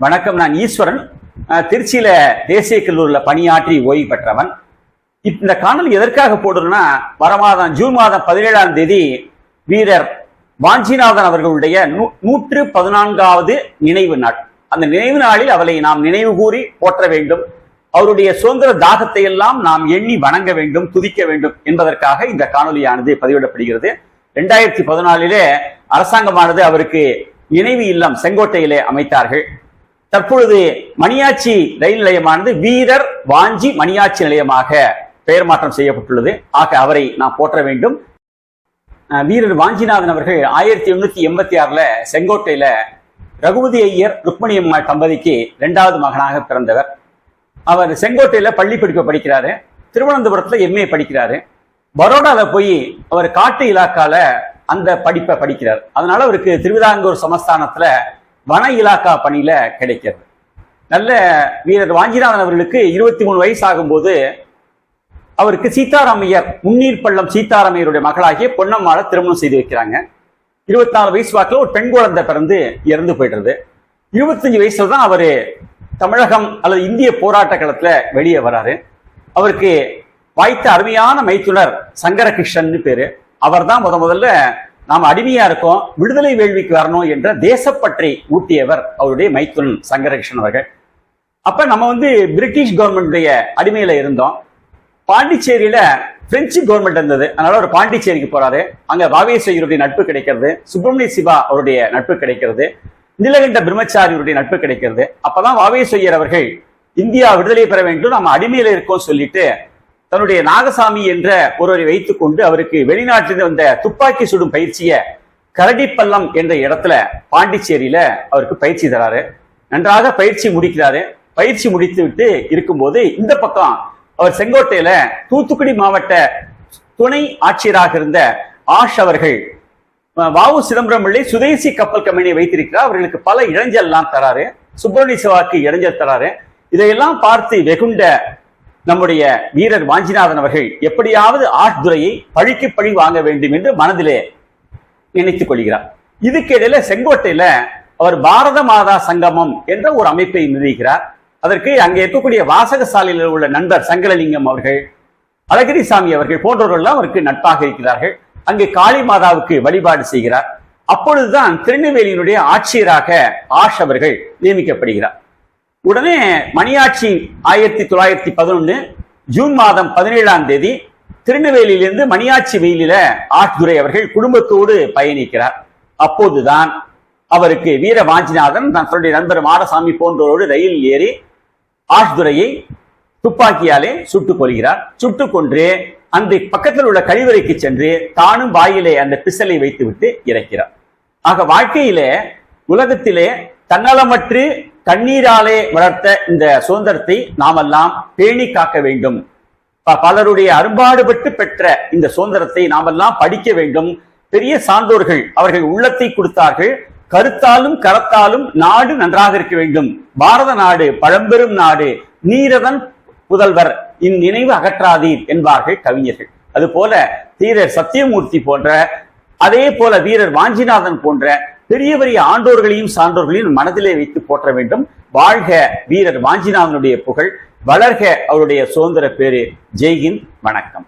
வணக்கம். நான் ஈஸ்வரன். திருச்சியில தேசிய கல்லூரியில் பணியாற்றி ஓய்வு பெற்றவன். இந்த காணொலி எதற்காக போடுறோம்னா, ஜூன் மாதம் 17ஆம் தேதி வீரர் வாஞ்சிநாதன் அவர்களுடைய 114வது நினைவு நாள். அந்த நினைவு நாளில் அவரை நாம் நினைவு கூறி போற்ற வேண்டும். அவருடைய சுதந்திர தாகத்தை எல்லாம் நாம் எண்ணி வணங்க வேண்டும், துதிக்க வேண்டும் என்பதற்காக இந்த காணொலியானது பதிவிடப்படுகிறது. 2014 அரசாங்கமானது அவருக்கு நினைவு இல்லம் செங்கோட்டையிலே அமைத்தார்கள். தற்பொழுது மணியாச்சி ரயில் நிலையமானது வீரர் வாஞ்சி மணியாச்சி நிலையமாக பெயர் மாற்றம் செய்யப்பட்டுள்ளது. ஆக அவரை நாம் போற்ற வேண்டும். வீரர் வாஞ்சிநாதன் அவர்கள் 1886 செங்கோட்டையில ரகுபதி ஐயர் ருக்மணி அம்மாள் தம்பதிக்கு 2வது மகனாக பிறந்தவர். அவர் செங்கோட்டையில பள்ளி படிப்பை படிக்கிறாரு. திருவனந்தபுரத்துல MA படிக்கிறாரு. பரோடால போய் அவர் காட்டு இலாக்கால அந்த படிப்பை படிக்கிறார். அதனால அவருக்கு திருவிதாங்கூர் சமஸ்தானத்துல வன இலாக்கா பணியில கிடைக்கிறது. நல்ல வீரர் வாஞ்சிநாதன் அவர்களுக்கு 23 வயசு ஆகும்போது அவருக்கு சீதாராமையர், முன்னீர் பள்ளம் சீதாராமையருடைய மகளாகிய பொன்னம்மாளை திருமணம் செய்து வைக்கிறாங்க. 24 வயசு வாக்கில் ஒரு பெண் குழந்தை பிறந்து இறந்து போயிடுறது. 25 வயசுல தான் அவரு தமிழகம் அல்லது இந்திய போராட்ட களத்துல வெளியே வராரு. அவருக்கு வாய்த்த அருமையான மைத்துனர் சங்கரகிருஷ்ணன் பேரு. அவர் தான் முதல்ல நாம் அடிமையா இருக்கோம், விடுதலை வேள்விக்கு வரணும் என்ற தேசப்பற்றை ஊட்டியவர் அவருடைய மைத்துனன் சங்கரகிருஷ்ணன் அவர்கள். அப்ப நம்ம பிரிட்டிஷ் கவர்மெண்டுடைய அடிமையில இருந்தோம். பாண்டிச்சேரியில பிரெஞ்சு கவர்மெண்ட் இருந்தது. அதனால ஒரு பாண்டிச்சேரிக்கு போறாரு. அங்க வாவேஸ்வரருடைய நட்பு கிடைக்கிறது, சுப்பிரமணிய சிவா அவருடைய நட்பு கிடைக்கிறது, நீலகண்ட பிரம்மச்சாரியுடைய நட்பு கிடைக்கிறது. அப்பதான் வாவேஸ்வரர் அவர்கள் இந்தியா விடுதலை பெற வேண்டும், நம்ம அடிமையில இருக்கோம் சொல்லிட்டு தன்னுடைய நாகசாமி என்ற ஒருவரை வைத்துக் கொண்டு அவருக்கு வெளிநாட்டில் வந்த துப்பாக்கி சுடும் பயிற்சியை கரடிப்பள்ளம் என்ற இடத்துல பாண்டிச்சேரியில அவருக்கு பயிற்சி தராரு. நன்றாக பயிற்சி முடிக்கிறாரு. பயிற்சி முடித்து விட்டு இருக்கும்போது இந்த பக்கம் அவர் செங்கோட்டையில தூத்துக்குடி மாவட்ட துணை ஆட்சியராக இருந்த ஆஷ் அவர்கள் வாவு சிதம்பரம் பிள்ளை சுதேசி கப்பல் கம்பெனியை வைத்திருக்கிறார். அவர்களுக்கு பல இடைஞ்சல்லாம் தராரு. சுப்பிரமணிய சிவாக்கு இடைஞ்சல் தராரு. இதையெல்லாம் பார்த்து வெகுண்ட நம்முடைய வீரர் வாஞ்சிநாதன் அவர்கள் எப்படியாவது ஆஷ் துரையை பழிக்கு பழி வாங்க வேண்டும் என்று மனதிலே நினைத்துக் கொள்கிறார். இதுக்கு இடையில செங்கோட்டையில அவர் பாரத மாதா சங்கமம் என்ற ஒரு அமைப்பை நிறுவுகிறார். அதற்கு அங்கே இருக்கக்கூடிய வாசகசாலையில் உள்ள நண்பர் சங்கரலிங்கம் அவர்கள், அழகிரிசாமி அவர்கள் போன்றவர்கள் அவருக்கு நட்பாக இருக்கிறார்கள். அங்கே காளி மாதாவுக்கு வழிபாடு செய்கிறார். அப்பொழுதுதான் திருநெல்வேலியினுடைய ஆட்சியராக ஆஷ் அவர்கள் நியமிக்கப்படுகிறார். உடனே மணியாச்சி 1911 ஜூன் மாதம் 17ஆம் தேதி திருநெல்வேலியிலிருந்து மணியாச்சி வெயிலில ஆஷ் துரை அவர்கள் குடும்பத்தோடு பயணிக்கிறார். அப்போதுதான் அவருக்கு வீர வாஞ்சிநாதன் தன்னுடைய நண்பர் மாடசாமி போன்றோரோடு ரயில் ஏறி ஆஷ் துரையை துப்பாக்கியாலே சுட்டுக் கொள்கிறார். சுட்டுக் கொன்று அந்த பக்கத்தில் உள்ள கழிவறைக்கு சென்று தானும் வாயிலே அந்த பிசலை வைத்துவிட்டு இறக்கிறார். ஆக வாழ்க்கையிலே உலகத்திலே தன்னலமற்று கண்ணீராலே வளர்த்த இந்த சுதந்திரத்தை நாமெல்லாம் பேணி காக்க வேண்டும். பலருடைய அரும்பாடுபட்டு பெற்ற இந்த சுதந்திரத்தை நாமெல்லாம் படிக்க வேண்டும். பெரிய சான்றோர்கள் அவர்கள் உள்ளத்தை கொடுத்தார்கள். கருத்தாலும் கரத்தாலும் நாடு நன்றாக இருக்க வேண்டும். பாரத நாடு பழம்பெரும் நாடு, நீரதன் புதல்வர், இந்நினைவு அகற்றாதீர் என்பார்கள் கவிஞர்கள். அதுபோல வீரர் சத்தியமூர்த்தி போன்ற, அதே போல வீரர் வாஞ்சிநாதன் போன்ற பெரிய பெரிய ஆண்டோர்களையும் சான்றோர்களையும் மனதிலே வைத்து போற்ற வேண்டும். வாழ்க வீரர் வாஞ்சிநாதனுடைய புகழ், வளர்க அவருடைய சுதந்திர பேரு. ஜெய்ஹிந்த். வணக்கம்.